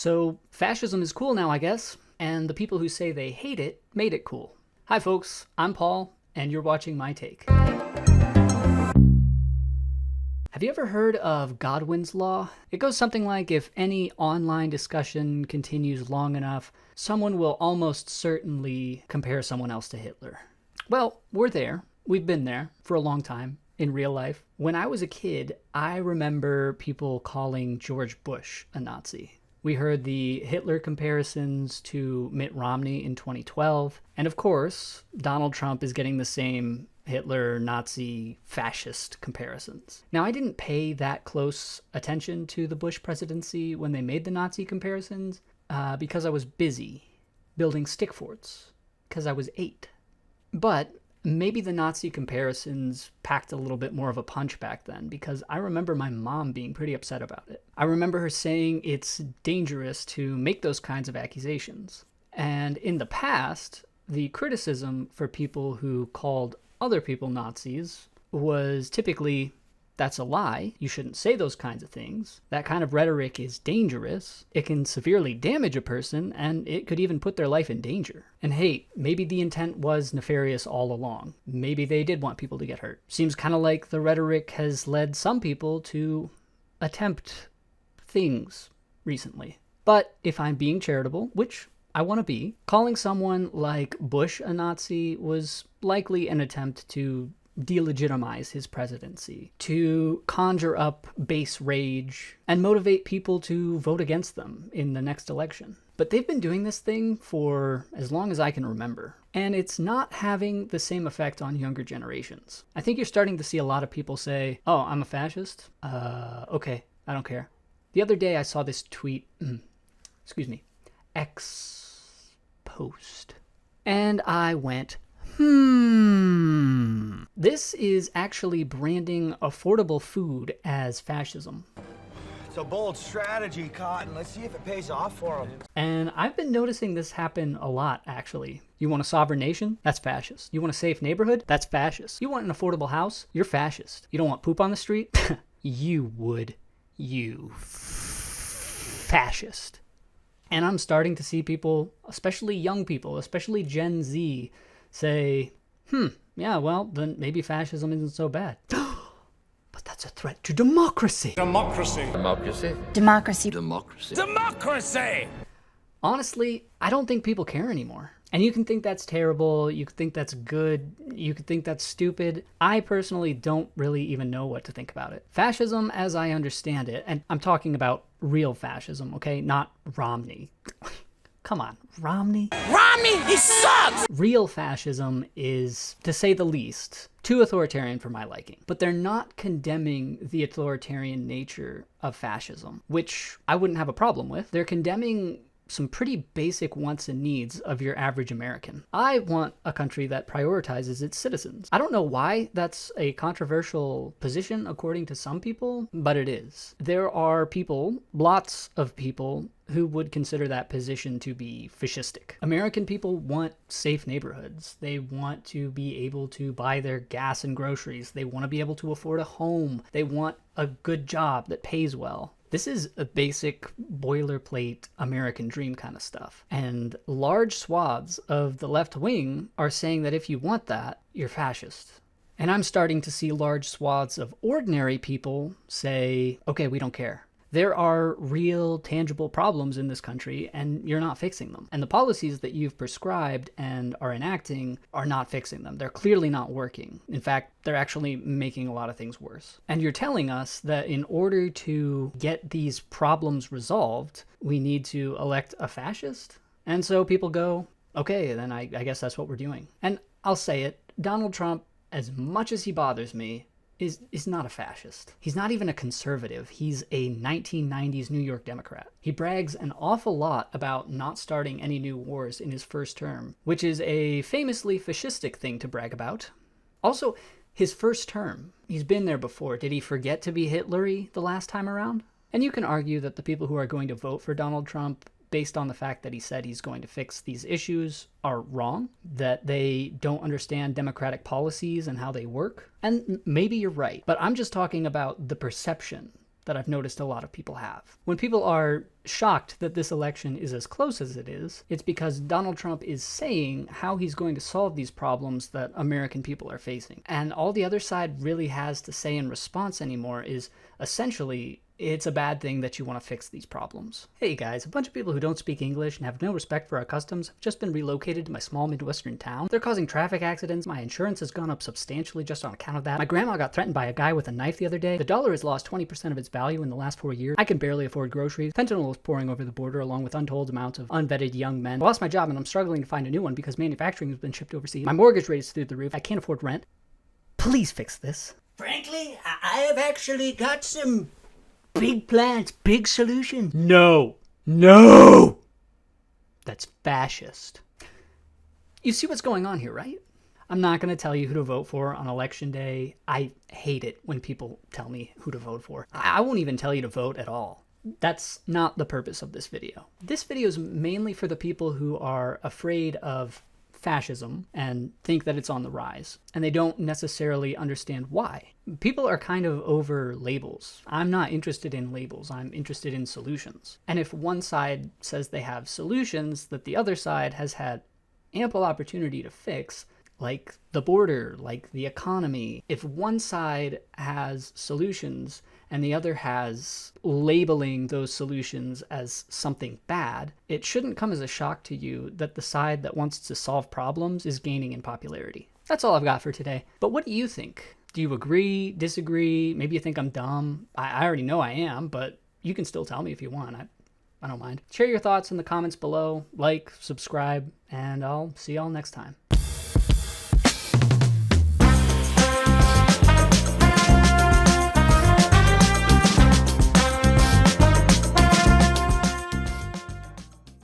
So fascism is cool now, I guess, and the people who say they hate it made it cool. Hi folks, I'm Paul, and you're watching My Take. Have you ever heard of Godwin's Law? It goes something like, if any online discussion continues long enough, someone will almost certainly compare someone else to Hitler. Well, we're there. We've been there for a long time in real life. When I was a kid, I remember people calling George Bush a Nazi. We heard the Hitler comparisons to Mitt Romney in 2012. And of course, Donald Trump is getting the same Hitler, Nazi, fascist comparisons. Now, I didn't pay that close attention to the Bush presidency when they made the Nazi comparisons because I was busy building stick forts because I was 8. But maybe the Nazi comparisons packed a little bit more of a punch back then, because I remember my mom being pretty upset about it. I remember her saying it's dangerous to make those kinds of accusations. And in the past, the criticism for people who called other people Nazis was typically, that's a lie. You shouldn't say those kinds of things. That kind of rhetoric is dangerous. It can severely damage a person, and it could even put their life in danger. And hey, maybe the intent was nefarious all along. Maybe they did want people to get hurt. Seems kind of like the rhetoric has led some people to attempt things recently. But if I'm being charitable, which I want to be, calling someone like Bush a Nazi was likely an attempt to delegitimize his presidency, to conjure up base rage, and motivate people to vote against them in the next election. But they've been doing this thing for as long as I can remember, and it's not having the same effect on younger generations. I think you're starting to see a lot of people say, oh, I'm a fascist? Okay, I don't care. The other day I saw this tweet, X post, and I went, this is actually branding affordable food as fascism. It's a bold strategy, Cotton. Let's see if it pays off for them. And I've been noticing this happen a lot, actually. You want a sovereign nation? That's fascist. You want a safe neighborhood? That's fascist. You want an affordable house? You're fascist. You don't want poop on the street? You would. You fascist. And I'm starting to see people, especially young people, especially Gen Z, say, yeah, well, then maybe fascism isn't so bad. But that's a threat to democracy. Democracy. Democracy. Democracy. Democracy. Democracy! Honestly, I don't think people care anymore. And you can think that's terrible, you can think that's good, you can think that's stupid. I personally don't really even know what to think about it. Fascism, as I understand it, and I'm talking about real fascism, okay? Not Romney. Come on, Romney? Romney, he sucks! Real fascism is, to say the least, too authoritarian for my liking. But they're not condemning the authoritarian nature of fascism, which I wouldn't have a problem with. They're condemning some pretty basic wants and needs of your average American. I want a country that prioritizes its citizens. I don't know why that's a controversial position according to some people, but it is. There are people, lots of people, who would consider that position to be fascistic. American people want safe neighborhoods. They want to be able to buy their gas and groceries. They want to be able to afford a home. They want a good job that pays well. This is a basic boilerplate American dream kind of stuff. And large swaths of the left wing are saying that if you want that, you're fascist. And I'm starting to see large swaths of ordinary people say, okay, we don't care. There are real, tangible problems in this country, and you're not fixing them. And the policies that you've prescribed and are enacting are not fixing them. They're clearly not working. In fact, they're actually making a lot of things worse. And you're telling us that in order to get these problems resolved, we need to elect a fascist? And so people go, okay, then I guess that's what we're doing. And I'll say it, Donald Trump, as much as he bothers me, is not a fascist. He's not even a conservative. He's a 1990s New York Democrat. He brags an awful lot about not starting any new wars in his first term, which is a famously fascistic thing to brag about. Also, his first term. He's been there before. Did he forget to be Hitler-y the last time around? And you can argue that the people who are going to vote for Donald Trump based on the fact that he said he's going to fix these issues are wrong, that they don't understand democratic policies and how they work. And maybe you're right, but I'm just talking about the perception that I've noticed a lot of people have. When people are shocked that this election is as close as it is, it's because Donald Trump is saying how he's going to solve these problems that American people are facing. And all the other side really has to say in response anymore is essentially, it's a bad thing that you want to fix these problems. Hey guys, a bunch of people who don't speak English and have no respect for our customs have just been relocated to my small Midwestern town. They're causing traffic accidents. My insurance has gone up substantially just on account of that. My grandma got threatened by a guy with a knife the other day. The dollar has lost 20% of its value in the last 4 years. I can barely afford groceries. Fentanyl is pouring over the border along with untold amounts of unvetted young men. I lost my job and I'm struggling to find a new one because manufacturing has been shipped overseas. My mortgage rate is through the roof. I can't afford rent. Please fix this. Frankly, I have actually got some big plans, big solutions. No. No! That's fascist. You see what's going on here, right? I'm not going to tell you who to vote for on election day. I hate it when people tell me who to vote for. I won't even tell you to vote at all. That's not the purpose of this video. This video is mainly for the people who are afraid of fascism and think that it's on the rise, and they don't necessarily understand why. People are kind of over labels. I'm not interested in labels. I'm interested in solutions. And if one side says they have solutions that the other side has had ample opportunity to fix, like the border, like the economy, if one side has solutions and the other has labeling those solutions as something bad, it shouldn't come as a shock to you that the side that wants to solve problems is gaining in popularity. That's all I've got for today. But what do you think? Do you agree, disagree? Maybe you think I'm dumb. I already know I am, but you can still tell me if you want. I don't mind. Share your thoughts in the comments below, like, subscribe, and I'll see y'all next time.